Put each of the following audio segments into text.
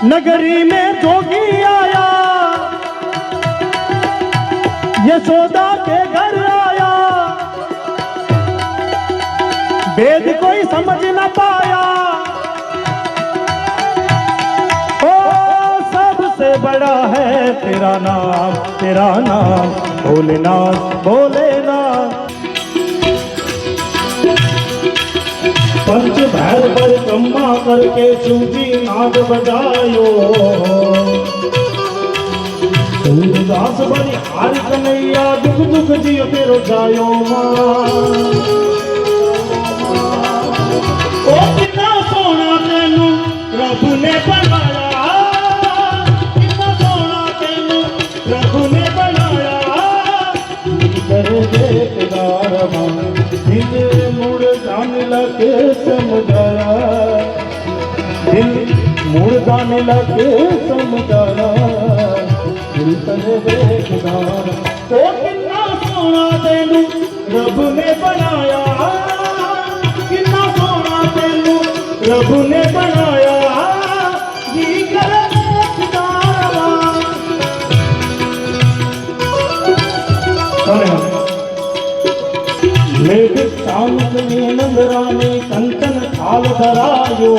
नगरी में जोगी आया, यशोदा के घर आया, वेद कोई समझ न पाया। ओ सबसे बड़ा है तेरा नाम भोलेनाथ भोलेनाथ। पंच भैर परिक्रमा करके चूंजी नाद बजायो, सूरदास बनी हार कन्हैया दुख दुख जियो तेरो जायो। ओ कितना सोना तेनू प्रभु ने बनाया, कितना सोना तेनू प्रभु ने बनाया। करे बेकदार दिल मुड़ जाने लगे समझाया, दिल मुड़ जाने लगे समझाया। दिल करे बेकदार तो कितना सोना तेनू रब ने बनाया, कितना सोना तेनू रब ने बनाया। जी करे लेकिन शांत में नंदरानी कंचन थाल धरायो,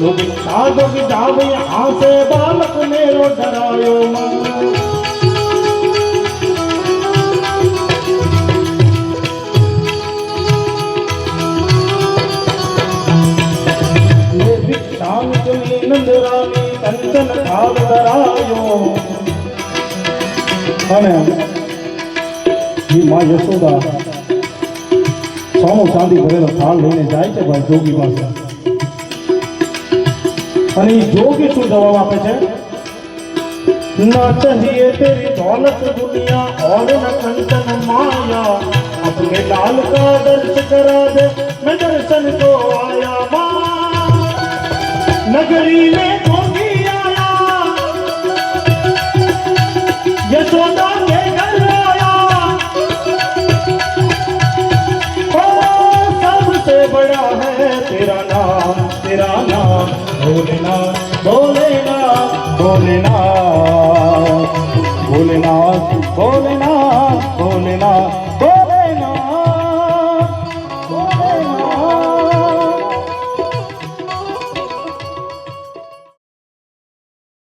लोग साधक जावे यहाँ से बालक मेरो डरायो। लेकिन शांत में नंदरानी कंचन थाल धरायो। माँ यशोदा सोनो चांदी भरेलो थाल लईने जाय छे भाई जोगी पासे, अने जोगी शुं जवाब आपे छे? ना चाहिए तेरी दौलत दुनिया और न कंचन माया, अपने लाल का दर्श करा दे मैं दर्शन को आया। माँ नगरी में जोगी आया, यशोदा के घर आया। बड़ा है तेरा नाम भोलेनाथ भोलेनाथ भोलेनाथ भोलेनाथ भोलेनाथ भोलेनाथ।